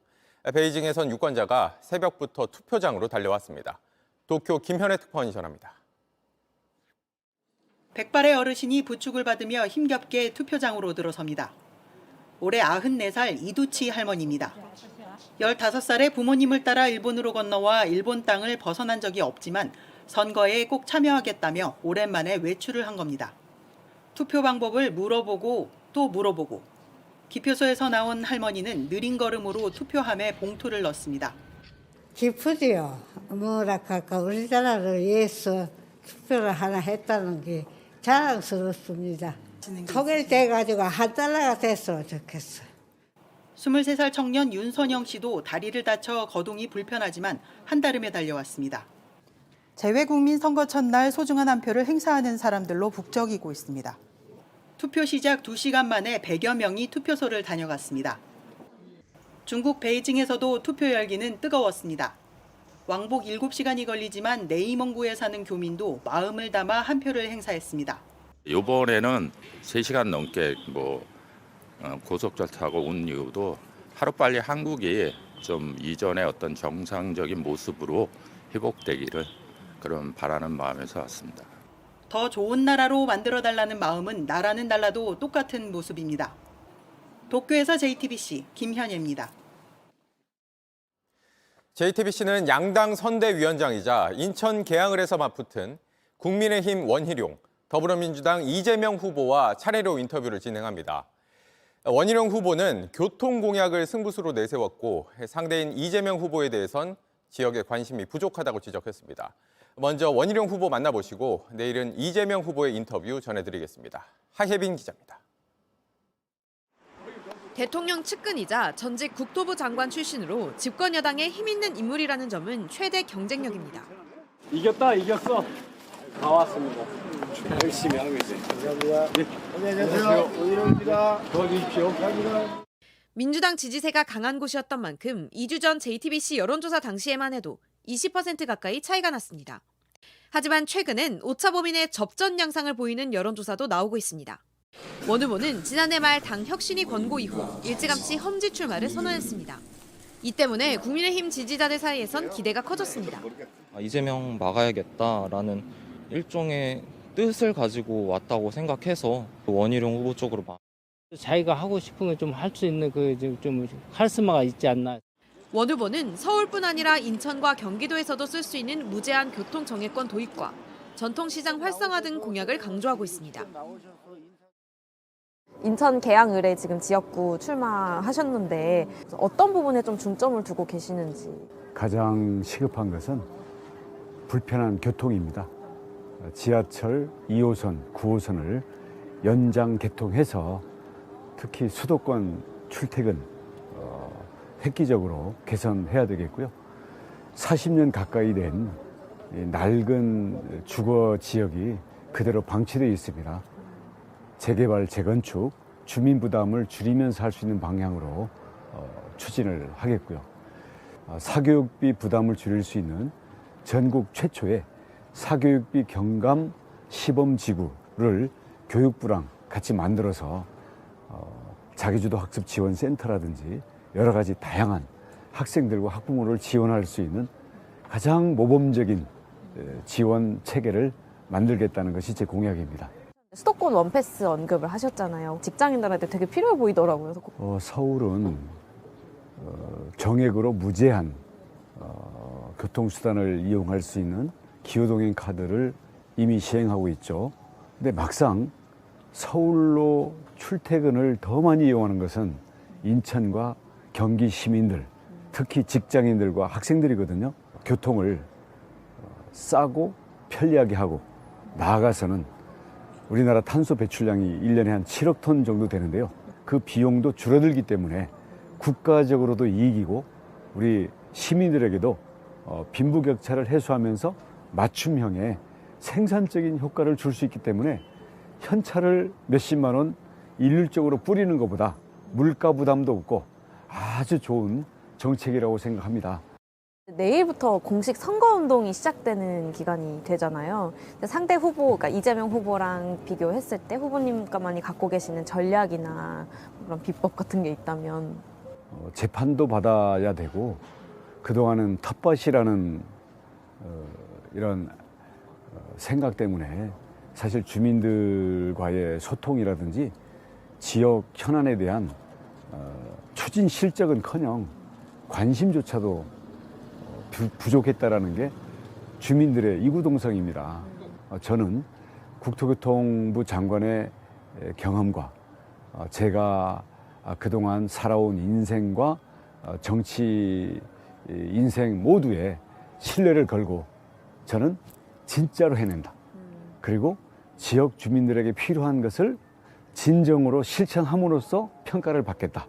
베이징에선 유권자가 새벽부터 투표장으로 달려왔습니다. 도쿄 김현애 특파원이 전합니다. 백발의 어르신이 부축을 받으며 힘겹게 투표장으로 들어섭니다. 올해 94살 이두치 할머니입니다. 15살에 부모님을 따라 일본으로 건너와 일본 땅을 벗어난 적이 없지만 선거에 꼭 참여하겠다며 오랜만에 외출을 한 겁니다. 투표 방법을 물어보고 또 물어보고 기표소에서 나온 할머니는 느린 걸음으로 투표함에 봉투를 넣습니다. 기쁘지요. 뭐랄까 우리나라를 위해서 투표를 하나 했다는 게 자랑스럽습니다. 통일돼가지고 한 달러가 됐으면 좋겠어요. 23살 청년 윤선영 씨도 다리를 다쳐 거동이 불편하지만 한달음에 달려왔습니다. 재외국민 선거 첫날 소중한 한 표를 행사하는 사람들로 북적이고 있습니다. 투표 시작 2시간 만에 100여 명이 투표소를 다녀갔습니다. 중국 베이징에서도 투표 열기는 뜨거웠습니다. 왕복 7시간이 걸리지만 내이몽구에 사는 교민도 마음을 담아 한 표를 행사했습니다. 이번에는 3시간 넘게 고속철 타고 온 이유도 하루빨리 한국이 좀 이전의 어떤 정상적인 모습으로 회복되기를 그런 바라는 마음에서 왔습니다. 더 좋은 나라로 만들어달라는 마음은 나라는 달라도 똑같은 모습입니다. 도쿄에서 JTBC 김현예입니다. JTBC는 양당 선대위원장이자 인천 계양을에서 맞붙은 국민의힘 원희룡, 더불어민주당 이재명 후보와 차례로 인터뷰를 진행합니다. 원희룡 후보는 교통 공약을 승부수로 내세웠고 상대인 이재명 후보에 대해선 지역에 관심이 부족하다고 지적했습니다. 먼저 원희룡 후보 만나보시고 내일은 이재명 후보의 인터뷰 전해드리겠습니다. 하혜빈 기자입니다. 대통령 측근이자 전직 국토부 장관 출신으로 집권 여당의 힘있는 인물이라는 점은 최대 경쟁력입니다. 이겼어. 다 왔습니다. 열심히 하고 있어요. 감사합니다. 네. 안녕하세요. 원희룡입니다. 도와주십시오. 감사합니다. 민주당 지지세가 강한 곳이었던 만큼 2주 전 JTBC 여론조사 당시에만 해도 20% 가까이 차이가 났습니다. 하지만 최근엔 오차범위내 접전 양상을 보이는 여론조사도 나오고 있습니다. 원 후보는 지난해 말 당 혁신위 권고 이후 일찌감치 험지 출마를 선언했습니다. 이 때문에 국민의힘 지지자들 사이에선 기대가 커졌습니다. 이재명 막아야겠다라는 일종의 뜻을 가지고 왔다고 생각해서 원희룡 후보 쪽으로 자기가 하고 싶은 걸 좀 할 수 있는 좀 카리스마가 있지 않나. 원 후보는 서울뿐 아니라 인천과 경기도에서도 쓸 수 있는 무제한 교통 정액권 도입과 전통시장 활성화 등 공약을 강조하고 있습니다. 인천 계양을에 지금 지역구 출마하셨는데 어떤 부분에 좀 중점을 두고 계시는지. 가장 시급한 것은 불편한 교통입니다. 지하철 2호선, 9호선을 연장 개통해서 특히 수도권 출퇴근 획기적으로 개선해야 되겠고요. 40년 가까이 된 낡은 주거 지역이 그대로 방치되어 있습니다. 재개발, 재건축, 주민 부담을 줄이면서 할 수 있는 방향으로 추진을 하겠고요. 사교육비 부담을 줄일 수 있는 전국 최초의 사교육비 경감 시범지구를 교육부랑 같이 만들어서 자기주도 학습 지원 센터라든지 여러 가지 다양한 학생들과 학부모를 지원할 수 있는 가장 모범적인 지원 체계를 만들겠다는 것이 제 공약입니다. 수도권 원패스 언급을 하셨잖아요. 직장인들한테 되게 필요해 보이더라고요. 서울은 정액으로 무제한 교통수단을 이용할 수 있는 기후동행 카드를 이미 시행하고 있죠. 근데 막상 서울로 출퇴근을 더 많이 이용하는 것은 인천과 경기 시민들, 특히 직장인들과 학생들이거든요. 교통을 싸고 편리하게 하고 나아가서는 우리나라 탄소 배출량이 1년에 한 7억 톤 정도 되는데요. 그 비용도 줄어들기 때문에 국가적으로도 이익이고 우리 시민들에게도 빈부격차를 해소하면서 맞춤형의 생산적인 효과를 줄 수 있기 때문에 현찰을 몇십만 원 일률적으로 뿌리는 것보다 물가 부담도 없고 아주 좋은 정책이라고 생각합니다. 내일부터 공식 선거운동이 시작되는 기간이 되잖아요. 상대 후보, 그러니까 이재명 후보랑 비교했을 때 후보님과만이 갖고 계시는 전략이나 그런 비법 같은 게 있다면? 재판도 받아야 되고 그동안은 텃밭이라는 이런 생각 때문에 사실 주민들과의 소통이라든지 지역 현안에 대한 추진 실적은커녕 관심조차도 부족했다라는 게 주민들의 이구동성입니다. 저는 국토교통부 장관의 경험과 제가 그동안 살아온 인생과 정치 인생 모두에 신뢰를 걸고 저는 진짜로 해낸다. 그리고 지역 주민들에게 필요한 것을 진정으로 실천함으로써 평가를 받겠다.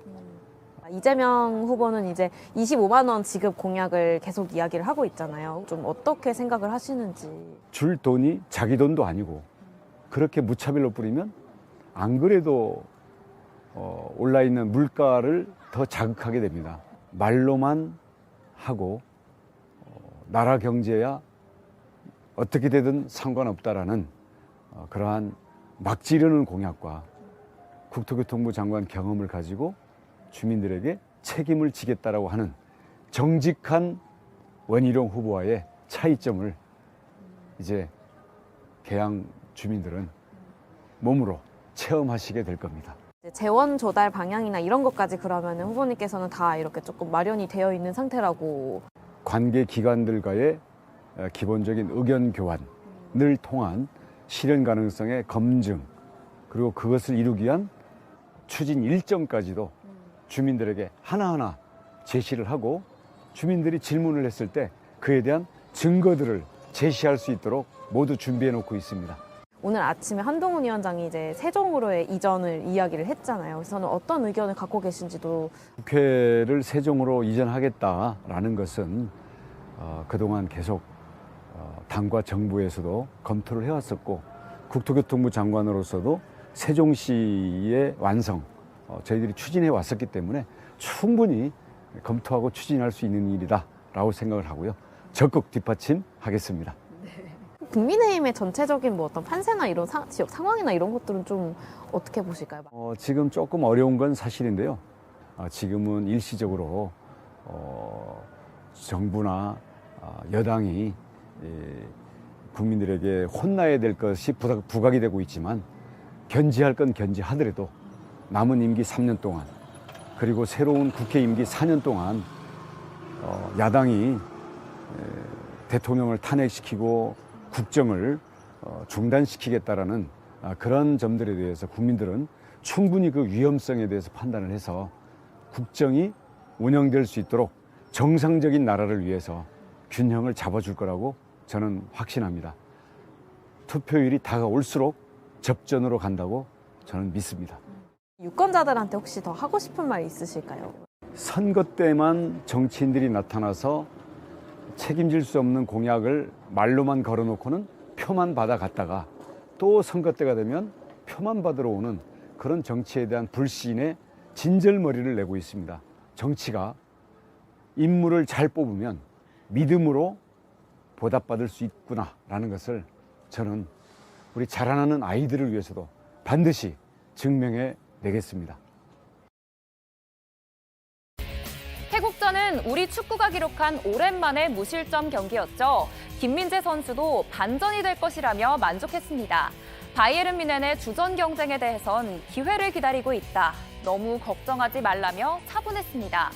이재명 후보는 이제 25만 원 지급 공약을 계속 이야기를 하고 있잖아요. 좀 어떻게 생각을 하시는지. 줄 돈이 자기 돈도 아니고 그렇게 무차별로 뿌리면 안 그래도 올라있는 물가를 더 자극하게 됩니다. 말로만 하고 나라 경제야 어떻게 되든 상관없다라는 그러한 막 지르는 공약과 국토교통부 장관 경험을 가지고 주민들에게 책임을 지겠다라고 하는 정직한 원희룡 후보와의 차이점을 이제 계양 주민들은 몸으로 체험하시게 될 겁니다. 재원 조달 방향이나 이런 것까지 그러면 후보님께서는 다 이렇게 조금 마련이 되어 있는 상태라고. 관계 기관들과의 기본적인 의견 교환을 통한 실현 가능성의 검증 그리고 그것을 이루기 위한 추진 일정까지도 주민들에게 하나하나 제시를 하고 주민들이 질문을 했을 때 그에 대한 증거들을 제시할 수 있도록 모두 준비해 놓고 있습니다. 오늘 아침에 한동훈 위원장이 이제 세종으로의 이전을 이야기를 했잖아요. 그래서 저는 어떤 의견을 갖고 계신지도. 국회를 세종으로 이전하겠다라는 것은 그동안 계속 당과 정부에서도 검토를 해왔었고 국토교통부 장관으로서도 세종시의 완성 저희들이 추진해 왔었기 때문에 충분히 검토하고 추진할 수 있는 일이다라고 생각을 하고요. 적극 뒷받침하겠습니다. 국민의힘의 전체적인 뭐 어떤 판세나 이런 지역 상황이나 이런 것들은 좀 어떻게 보실까요? 지금 조금 어려운 건 사실인데요. 지금은 일시적으로 정부나 여당이 국민들에게 혼나야 될 것이 부각이 되고 있지만 견제할 건 견제하더라도 남은 임기 3년 동안 그리고 새로운 국회 임기 4년 동안 야당이 대통령을 탄핵시키고 국정을 중단시키겠다라는 그런 점들에 대해서 국민들은 충분히 그 위험성에 대해서 판단을 해서 국정이 운영될 수 있도록 정상적인 나라를 위해서 균형을 잡아줄 거라고 저는 확신합니다. 투표율이 다가올수록 접전으로 간다고 저는 믿습니다. 유권자들한테 혹시 더 하고 싶은 말 있으실까요? 선거 때만 정치인들이 나타나서 책임질 수 없는 공약을 말로만 걸어놓고는 표만 받아갔다가 또 선거 때가 되면 표만 받으러 오는 그런 정치에 대한 불신의 진절머리를 내고 있습니다. 정치가 인물을 잘 뽑으면 믿음으로 보답받을 수 있구나라는 것을 저는 우리 자라나는 아이들을 위해서도 반드시 증명해 내겠습니다. 태국전은 우리 축구가 기록한 오랜만의 무실점 경기였죠. 김민재 선수도 반전이 될 것이라며 만족했습니다. 바이에른 뮌헨의 주전 경쟁에 대해선 기회를 기다리고 있다. 너무 걱정하지 말라며 차분했습니다.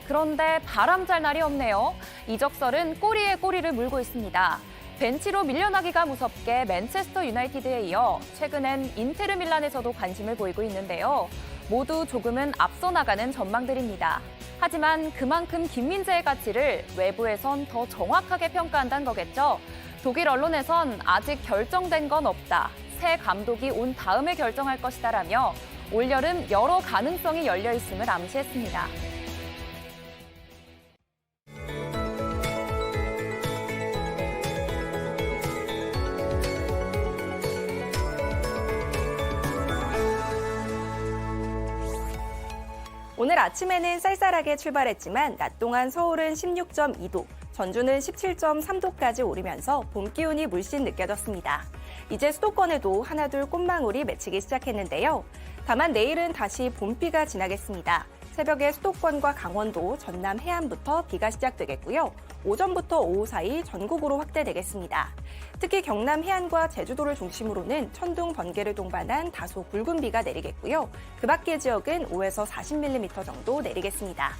그런데 바람잘 날이 없네요. 이적설은 꼬리에 꼬리를 물고 있습니다. 벤치로 밀려나기가 무섭게 맨체스터 유나이티드에 이어 최근엔 인테르 밀란에서도 관심을 보이고 있는데요. 모두 조금은 앞서 나가는 전망들입니다. 하지만 그만큼 김민재의 가치를 외부에선 더 정확하게 평가한다는 거겠죠. 독일 언론에선 아직 결정된 건 없다. 새 감독이 온 다음에 결정할 것이다라며 올여름 여러 가능성이 열려 있음을 암시했습니다. 오늘 아침에는 쌀쌀하게 출발했지만 낮 동안 서울은 16.2도, 전주는 17.3도까지 오르면서 봄 기운이 물씬 느껴졌습니다. 이제 수도권에도 하나둘 꽃망울이 맺히기 시작했는데요. 다만 내일은 다시 봄비가 지나겠습니다. 새벽에 수도권과 강원도, 전남 해안부터 비가 시작되겠고요. 오전부터 오후 사이 전국으로 확대되겠습니다. 특히 경남 해안과 제주도를 중심으로는 천둥, 번개를 동반한 다소 굵은 비가 내리겠고요. 그 밖의 지역은 5에서 40mm 정도 내리겠습니다.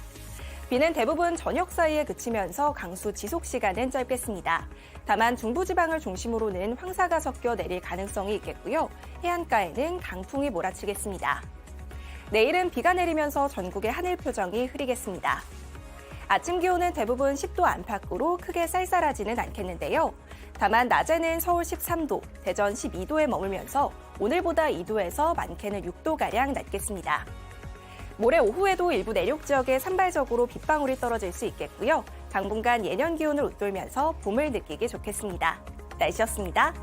비는 대부분 저녁 사이에 그치면서 강수 지속 시간은 짧겠습니다. 다만 중부지방을 중심으로는 황사가 섞여 내릴 가능성이 있겠고요. 해안가에는 강풍이 몰아치겠습니다. 내일은 비가 내리면서 전국의 하늘 표정이 흐리겠습니다. 아침 기온은 대부분 10도 안팎으로 크게 쌀쌀하지는 않겠는데요. 다만 낮에는 서울 13도, 대전 12도에 머물면서 오늘보다 2도에서 많게는 6도가량 낮겠습니다. 모레 오후에도 일부 내륙 지역에 산발적으로 빗방울이 떨어질 수 있겠고요. 당분간 예년 기온을 웃돌면서 봄을 느끼기 좋겠습니다. 날씨였습니다.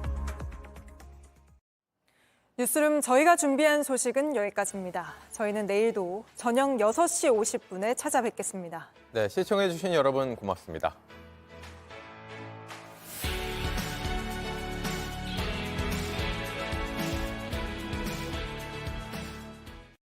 뉴스룸 저희가 준비한 소식은 여기까지입니다. 저희는 내일도 저녁 6시 50분에 찾아뵙겠습니다. 네, 시청해주신 여러분 고맙습니다.